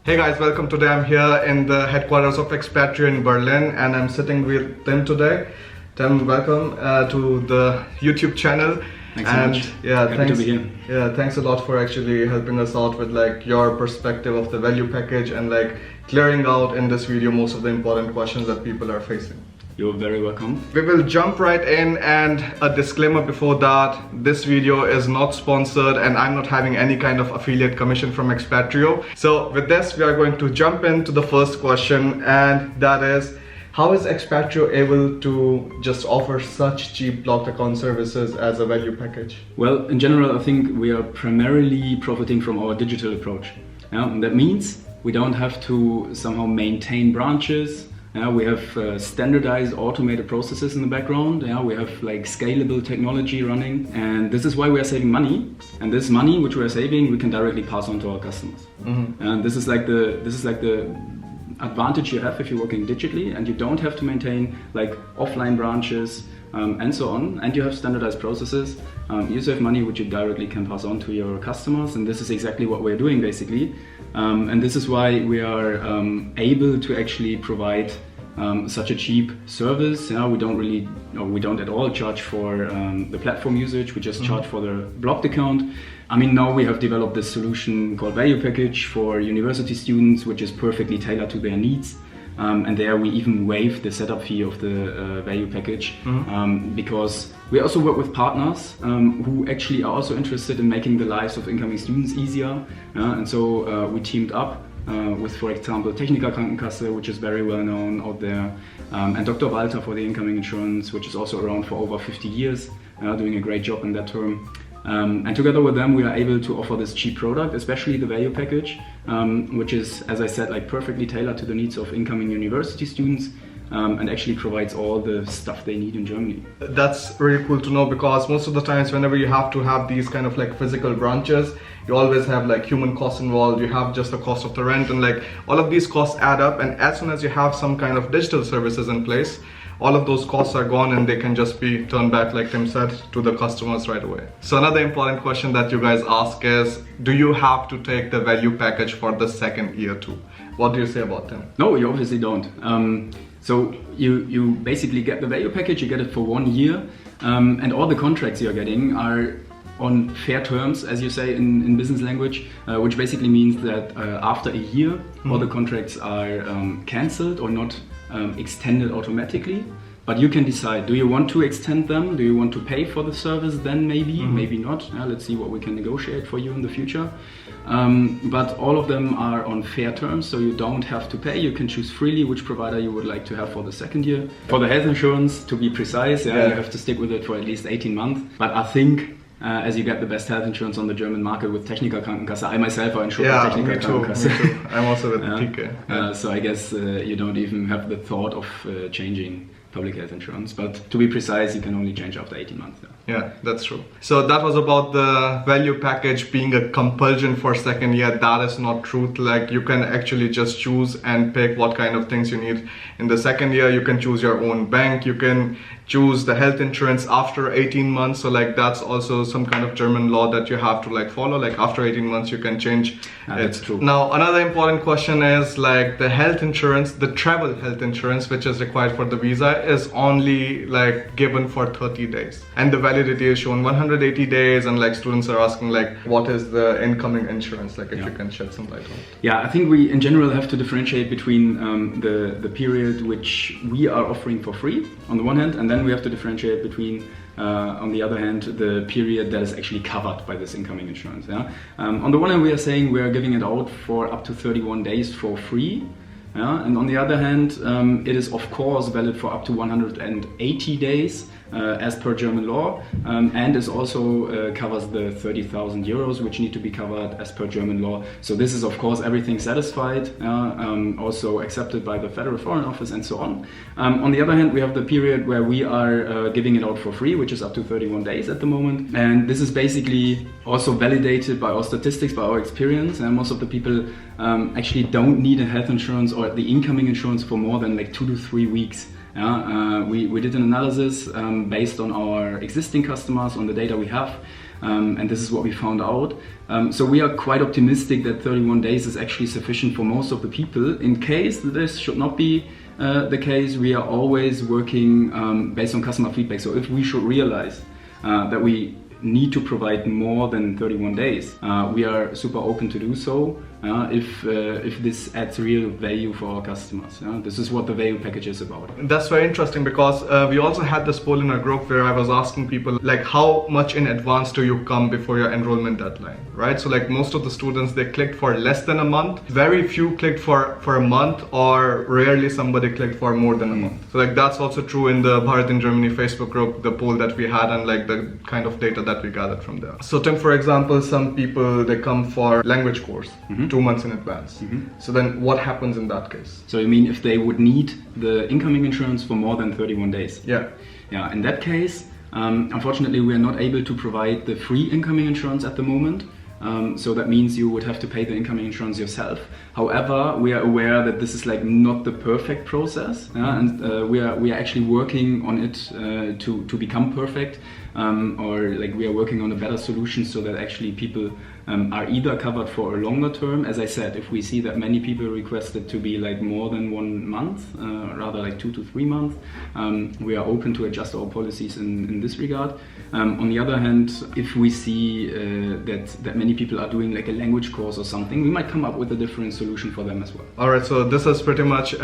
Hey guys, welcome. Today I'm here in the headquarters of EXPATRIO in Berlin and I'm sitting with Tim today. Tim, welcome to the YouTube channel. Thanks so much. Yeah, Happy to be here. Yeah, thanks a lot for actually helping us out with like your perspective of the value package and like clearing out in this video most of the important questions that people are facing. You're very welcome. We will jump right in, and a disclaimer before that, this video is not sponsored and I'm not having any kind of affiliate commission from EXPATRIO. So with this, we are going to jump into the first question, and that is, how is EXPATRIO able to just offer such cheap blocked account services as a value package? Well, in general, I think we are primarily profiting from our digital approach. And that means we don't have to somehow maintain branches. We have standardized automated processes in the background. We have like scalable technology running, and this is why we are saving money. And this money which we are saving, we can directly pass on to our customers. And this is like the advantage you have if you're working digitally, and you don't have to maintain like offline branches and so on. And you have standardized processes. You save money which you directly can pass on to your customers, and this is exactly what we're doing basically. And this is why we are able to actually provide such a cheap service. We don't at all charge for the platform usage. We just charge for the blocked account. I mean, now we have developed this solution called Value Package for university students, which is perfectly tailored to their needs. And there we even waive the setup fee of the value package because we also work with partners who actually are also interested in making the lives of incoming students easier. And so we teamed up with, for example, Techniker Krankenkasse, which is very well known out there, and Dr. Walter for the incoming insurance, which is also around for over 50 years, doing a great job in that term. And together with them, we are able to offer this cheap product, especially the value package, which is, as I said, like perfectly tailored to the needs of incoming university students, and actually provides all the stuff they need in Germany. That's really cool to know, because most of the times whenever you have to have these kind of like physical branches, you always have like human costs involved. You have just the cost of the rent, and like all of these costs add up, and as soon as you have some kind of digital services in place, all of those costs are gone and they can just be turned back, like Tim said, to the customers right away. So another important question that you guys ask is, do you have to take the value package for the second year too? What do you say about them? No, you obviously don't. So you basically get the value package, you get it for 1 year, and all the contracts you're getting are on fair terms, as you say in business language, which basically means that after a year, all the contracts are cancelled or not extended automatically. But you can decide, do you want to extend them? Do you want to pay for the service then maybe? Maybe not. Let's see what we can negotiate for you in the future. But all of them are on fair terms, so you don't have to pay. You can choose freely which provider you would like to have for the second year. For the health insurance, to be precise, you have to stick with it for at least 18 months. But I think as you get the best health insurance on the German market with Techniker Krankenkasse. I myself are insured by Techniker Krankenkasse. Me too. I'm also with TK. So I guess you don't even have the thought of changing public health insurance, but to be precise, you can only change after 18 months. Yeah, that's true. So that was about the value package being a compulsion for second year. That is not true. Like, you can actually just choose and pick what kind of things you need. In the second year, you can choose your own bank. You can choose the health insurance after 18 months. So like, that's also some kind of German law that you have to like follow. Like after 18 months, you can change. That's true. Now, another important question is like the health insurance, the travel health insurance, which is required for the visa, is only like given for 30 days. And the validity is shown 180 days, and like students are asking like, what is the incoming insurance? Like if you can shed some light on it. Yeah, I think we in general have to differentiate between the period which we are offering for free on the one hand, and then we have to differentiate between on the other hand, the period that is actually covered by this incoming insurance. On the one hand, we are saying we are giving it out for up to 31 days for free. And on the other hand, it is of course valid for up to 180 days as per German law, and is also covers the 30,000 euros which need to be covered as per German law. So this is of course everything satisfied, also accepted by the Federal Foreign Office and so on. On the other hand, we have the period where we are giving it out for free, which is up to 31 days at the moment, and this is basically also validated by our statistics, by our experience, and most of the people actually don't need a health insurance or the incoming insurance for more than like 2 to 3 weeks. We did an analysis based on our existing customers, on the data we have, And this is what we found out. So we are quite optimistic that 31 days is actually sufficient for most of the people. In case this should not be the case, we are always working based on customer feedback. So if we should realize that we need to provide more than 31 days, we are super open to do so if this adds real value for our customers. This is what the value package is about. That's very interesting, because we also had this poll in our group where I was asking people like, how much in advance do you come before your enrollment deadline, right? So like most of the students, they clicked for less than a month. Very few clicked for a month, or rarely somebody clicked for more than a month. So like that's also true in the Bharat in Germany Facebook group, the poll that we had, and like the kind of data that we gathered from there. So Tim, for example, some people, they come for language course 2 months in advance. So then what happens in that case? So you mean if they would need the incoming insurance for more than 31 days? Yeah. Yeah, in that case, unfortunately, we are not able to provide the free incoming insurance at the moment. So that means you would have to pay the incoming insurance yourself. However, we are aware that this is like not the perfect process, and we are actually working on it to become perfect, or like we are working on a better solution so that actually people are either covered for a longer term. As I said, if we see that many people request it to be like more than 1 month, rather like 2 to 3 months, we are open to adjust our policies in this regard. On the other hand, if we see that many people are doing like a language course or something, we might come up with a different solution for them as well. All right, so this is pretty much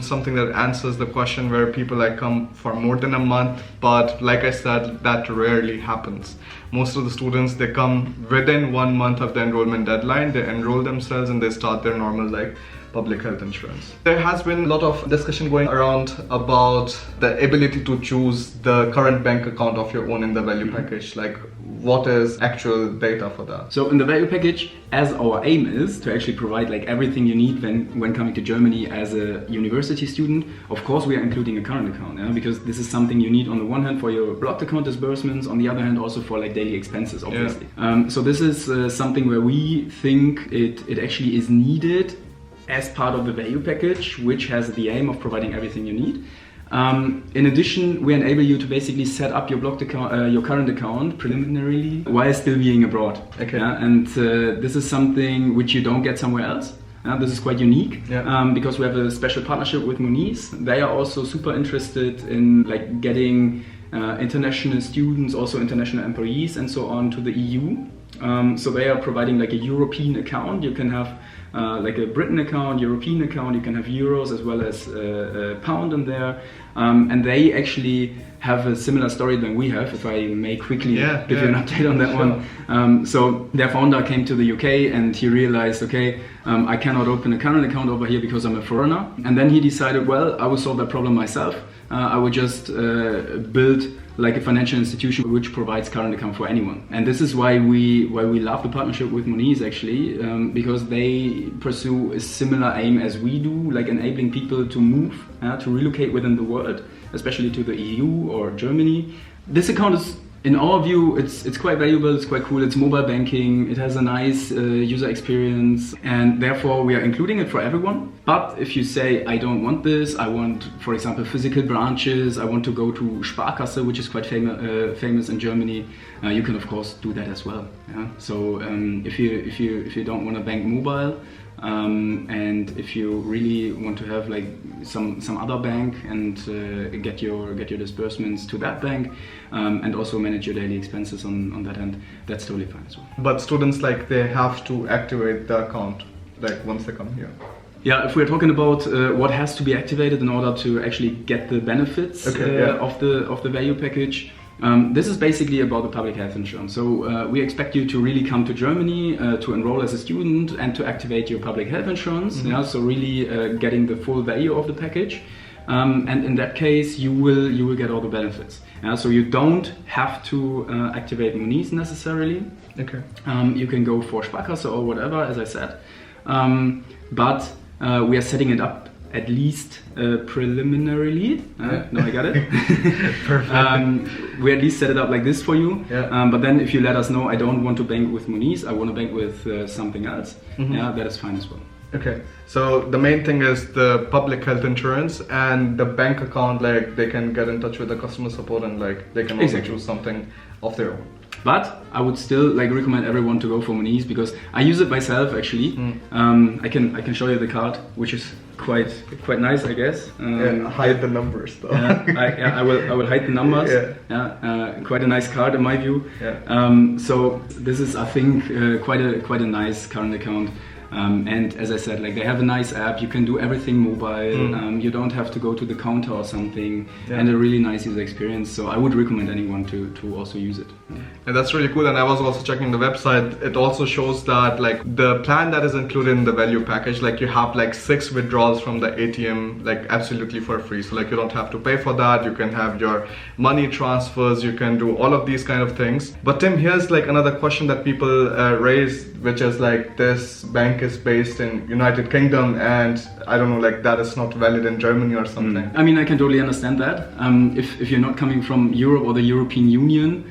something that answers the question where people like come for more than a month, but like I said, that rarely happens. Most of the students, they come within 1 month of the enrollment deadline, they enroll themselves and they start their normal like public health insurance. There has been a lot of discussion going around about the ability to choose the current bank account of your own in the value package. Like, what is actual data for that? So in the value package, as our aim is to actually provide like everything you need when coming to Germany as a university student, of course we are including a current account, because this is something you need on the one hand for your blocked account disbursements, on the other hand also for like daily expenses, obviously. So this is something where we think it actually is needed as part of the value package, which has the aim of providing everything you need. In addition, we enable you to basically set up your blocked account, your current account preliminarily while still being abroad. Okay. And this is something which you don't get somewhere else. This is quite unique because we have a special partnership with Moniz. They are also super interested in like getting international students, also international employees and so on to the EU. So they are providing like a European account. You can have like a Britain account, European account, you can have euros as well as pound in there. And they actually have a similar story than we have, if I may quickly give you an update on that one. So their founder came to the UK and he realized, okay, I cannot open a current account over here because I'm a foreigner. And then he decided, well, I will solve that problem myself. I would just build like a financial institution which provides current account for anyone. And this is why we love the partnership with Moniz actually, because they pursue a similar aim as we do, like enabling people to move, to relocate within the world, especially to the EU or Germany. This account is, in our view, it's quite valuable, it's quite cool, it's mobile banking, it has a nice user experience, and therefore we are including it for everyone. But if you say, I don't want this, I want, for example, physical branches, I want to go to Sparkasse, which is quite famous in Germany, you can of course do that as well. So if you don't want to bank mobile, and if you really want to have like some other bank and get your disbursements to that bank, and also manage your daily expenses on that end, that's totally fine as well. But students, like, they have to activate the account like once they come here. Yeah, if we're talking about what has to be activated in order to actually get the benefits of the value package, this is basically about the public health insurance. So we expect you to really come to Germany to enroll as a student and to activate your public health insurance. So really getting the full value of the package. And in that case, you will get all the benefits. So you don't have to activate Moniz necessarily. Okay. You can go for Sparkasse or whatever, as I said. But we are setting it up at least preliminarily. No, I got it. Perfect. We at least set it up like this for you. But then if you let us know, I don't want to bank with Moniz, I want to bank with something else, that is fine as well. Okay, so the main thing is the public health insurance, and the bank account, like, they can get in touch with the customer support and like they can also choose something of their own. But I would still like recommend everyone to go for Moniz because I use it myself actually. I can show you the card, which is quite nice, I guess. Hide the numbers though. I will hide the numbers. Quite a nice card in my view. So this is, I think, quite a nice current account. And as I said, like they have a nice app. You can do everything mobile. You don't have to go to the counter or something, and a really nice user experience. So I would recommend anyone to also use it. And that's really cool. And I was also checking the website. It also shows that like the plan that is included in the value package, like you have like 6 withdrawals from the ATM, like absolutely for free. So like you don't have to pay for that. You can have your money transfers. You can do all of these kind of things. But Tim, here's like another question that people raise, which is like this bank is based in United Kingdom and I don't know, like that is not valid in Germany or something. I mean, I can totally understand that. If you're not coming from Europe or the European Union,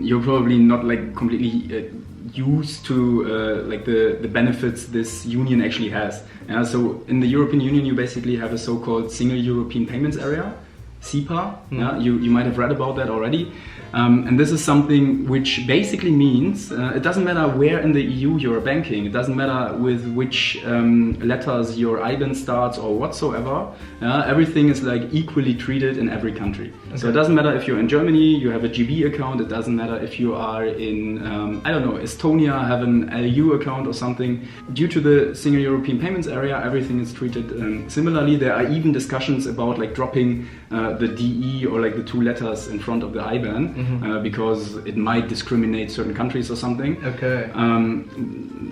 you're probably not like completely used to like the benefits this union actually has. So in the European Union, you basically have a so-called Single European Payments Area, SEPA. You might have read about that already. And this is something which basically means it doesn't matter where in the EU you're banking, it doesn't matter with which letters your IBAN starts or whatsoever, everything is like equally treated in every country. So it doesn't matter if you're in Germany, you have a GB account, it doesn't matter if you are in, I don't know, Estonia, have an LU account or something. Due to the Single European Payments Area, everything is treated similarly. There are even discussions about like dropping the DE or like the 2 letters in front of the IBAN. Because it might discriminate certain countries or something.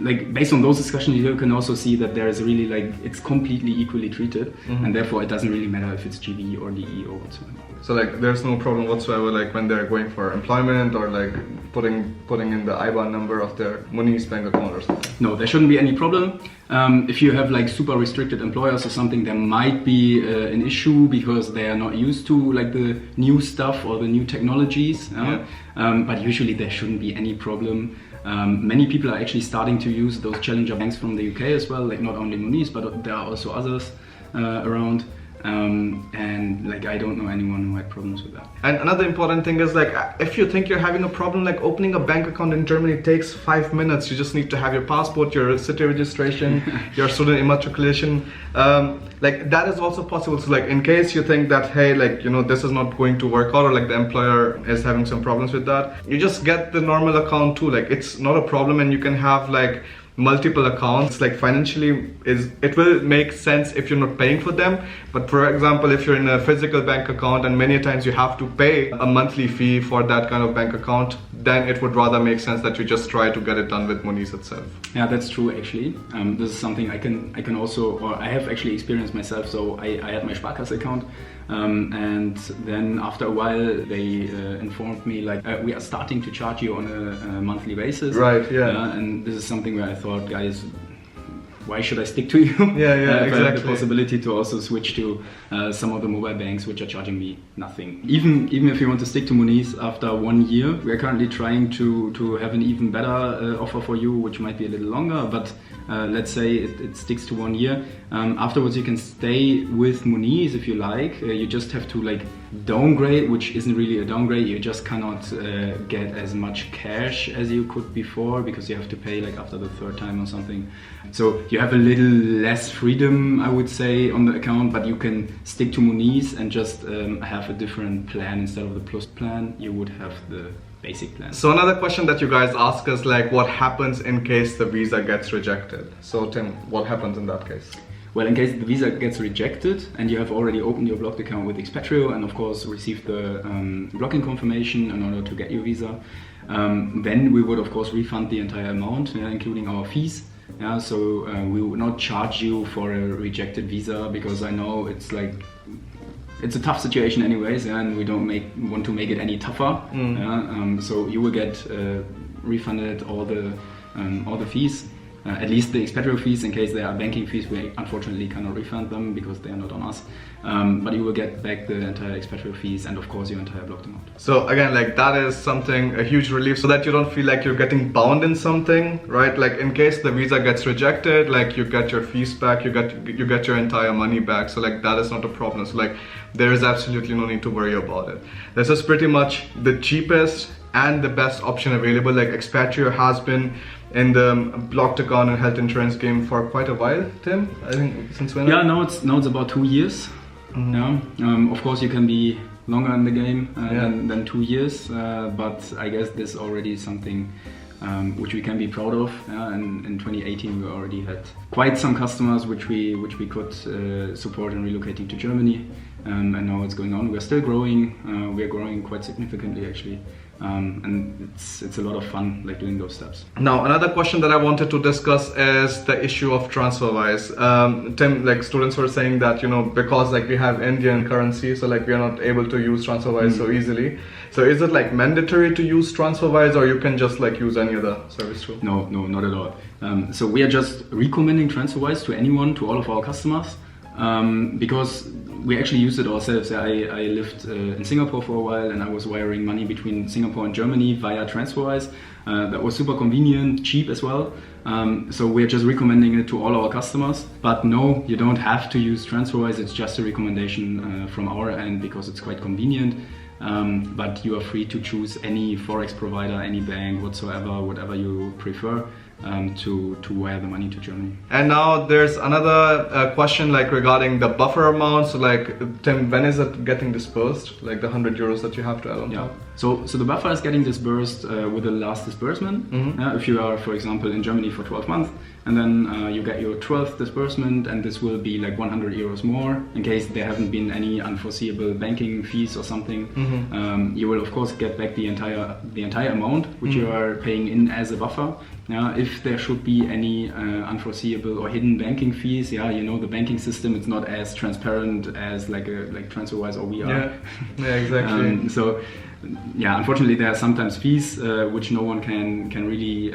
Like based on those discussions, you can also see that there is really like it's completely equally treated, and therefore it doesn't really matter if it's GB or DE or whatsoever. So like there's no problem whatsoever like when they're going for employment or like putting in the IBAN number of their Moniz bank account or something. No, there shouldn't be any problem. If you have like super restricted employers or something, there might be an issue because they are not used to like the new stuff or the new technologies. But usually there shouldn't be any problem. Many people are actually starting to use those challenger banks from the UK as well, like not only Moniz, but there are also others around. And like I don't know anyone who had problems with that. And another important thing is like if you think you're having a problem, like opening a bank account in Germany takes 5 minutes. You just need to have your passport, your city registration, your student immatriculation. Like that is also possible. So like in case you think that hey, like you know this is not going to work out or like the employer is having some problems with that, you just get the normal account too. Like it's not a problem and you can have like multiple accounts. Like financially it will make sense if you're not paying for them, but for example if you're in a physical bank account and many times you have to pay a monthly fee for that kind of bank account, then it would rather make sense that you just try to get it done with Moniz itself. Yeah, that's true actually. This is something I can also, or I have actually experienced myself. So I had my Sparkasse account and then after a while they informed me like we are starting to charge you on a monthly basis. Right, yeah. And this is something where I thought, guys, why should I stick to you? If I have the possibility to also switch to some of the mobile banks which are charging me nothing. Even if you want to stick to Moniz after 1 year, we are currently trying to have an even better offer for you, which might be a little longer, but let's say it sticks to 1 year. Afterwards you can stay with Moniz if you like. You just have to like downgrade, which isn't really a downgrade. You just cannot get as much cash as you could before because you have to pay like after the 3rd time or something. So you have a little less freedom, I would say, on the account, but you can stick to Moniz and just have a different plan. Instead of the Plus plan, you would have the basic plan. So another question that you guys ask is like what happens in case the visa gets rejected? So Tim, what happens in that case? Well, in case the visa gets rejected and you have already opened your blocked account with EXPATRIO and of course received the blocking confirmation in order to get your visa, then we would of course refund the entire amount, including our fees. So we would not charge you for a rejected visa because I know it's like it's a tough situation anyways, and we don't want to make it any tougher. So you will get refunded all the fees. At least the EXPATRIO fees. In case there are banking fees, we unfortunately cannot refund them because they are not on us. But you will get back the entire EXPATRIO fees and of course your entire blocked amount. So again, like that is something, a huge relief, so that you don't feel like you're getting bound in something, right? Like in case the visa gets rejected, like you get your fees back, you get your entire money back. So like that is not a problem. So like there is absolutely no need to worry about it. This is pretty much the cheapest and the best option available. Like Expatrio has been in the blocked account and health insurance game for quite a while, Tim. I think since when? Yeah, now it's about 2 years. Yeah. Of course, you can be longer in the game than 2 years, but I guess this already is something which we can be proud of. And in 2018 we already had quite some customers which we could support in relocating to Germany, and now it's going on. We're still growing. We are growing quite significantly actually. And it's a lot of fun, like doing those steps. Now another question that I wanted to discuss is the issue of TransferWise. Tim, like students were saying that, you know, because like we have Indian currency, so like we are not able to use TransferWise so easily. So is it like mandatory to use TransferWise, or you can just like use any other service too? No, not at all. So we are just recommending TransferWise to anyone, to all of our customers, because we actually used it ourselves. I lived in Singapore for a while, and I was wiring money between Singapore and Germany via TransferWise. That was super convenient, cheap as well. So we're just recommending it to all our customers. But no, you don't have to use TransferWise. It's just a recommendation from our end because it's quite convenient. But you are free to choose any Forex provider, any bank whatsoever, whatever you prefer. To wire the money to Germany. And now there's another question like regarding the buffer amount. So like, Tim, when is it getting dispersed? Like the 100 euros that you have to add on top? So the buffer is getting dispersed with the last disbursement. If you are, for example, in Germany for 12 months, and then you get your 12th disbursement, and this will be like 100 euros more in case there haven't been any unforeseeable banking fees or something. You will of course get back the entire amount which you are paying in as a buffer. If there should be any unforeseeable or hidden banking fees, you know, the banking system, it's not as transparent as like TransferWise or we are. Yeah, exactly. So unfortunately there are sometimes fees which no one can really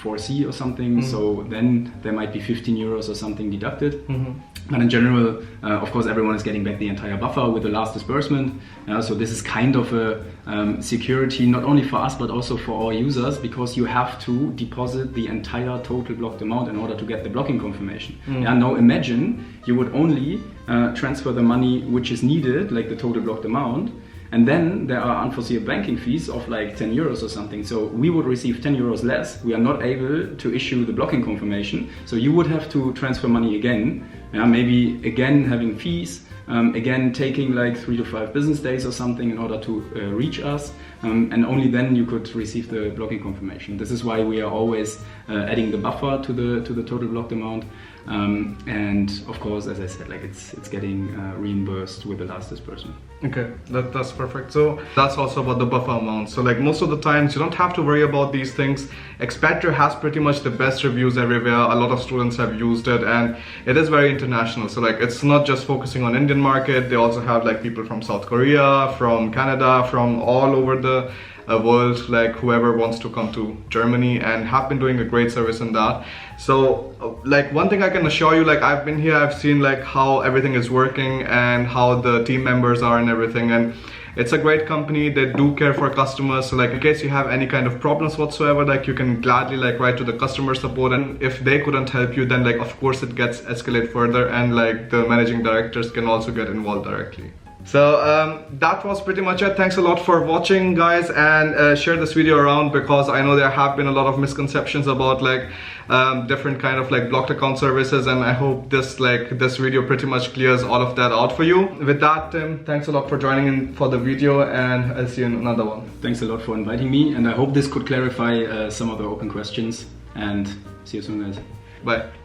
foresee or something. So then there might be 15 euros or something deducted. But in general, of course, everyone is getting back the entire buffer with the last disbursement. So this is kind of a security, not only for us, but also for our users, because you have to deposit the entire total blocked amount in order to get the blocking confirmation. Now imagine you would only transfer the money which is needed, like the total blocked amount, and then there are unforeseeable banking fees of like 10 euros or something. So we would receive 10 euros less. We are not able to issue the blocking confirmation. So you would have to transfer money again. Maybe again having fees, again taking like 3 to 5 business days or something in order to reach us. And only then you could receive the blocking confirmation. This is why we are always adding the buffer to the total blocked amount. And of course, as I said, like it's getting reimbursed with the last disbursement. Okay, that's perfect. So that's also about the buffer amount. So like most of the times you don't have to worry about these things. Expatrio has pretty much the best reviews everywhere. A lot of students have used it, and it is very international. So like it's not just focusing on Indian market. They also have like people from South Korea, from Canada, from all over the world, like whoever wants to come to Germany, and have been doing a great service in that. So like one thing I can assure you, like I've been here, I've seen like how everything is working and how the team members are and everything, and it's a great company. They do care for customers. So like in case you have any kind of problems whatsoever, like you can gladly like write to the customer support, and if they couldn't help you, then like of course it gets escalated further, and like the managing directors can also get involved directly. So that was pretty much it. Thanks a lot for watching, guys, and share this video around, because I know there have been a lot of misconceptions about like different kind of like blocked account services, and I hope this video pretty much clears all of that out for you. With that, Tim, thanks a lot for joining in for the video, and I'll see you in another one. Thanks a lot for inviting me, and I hope this could clarify some of the open questions, and see you soon, guys. Bye.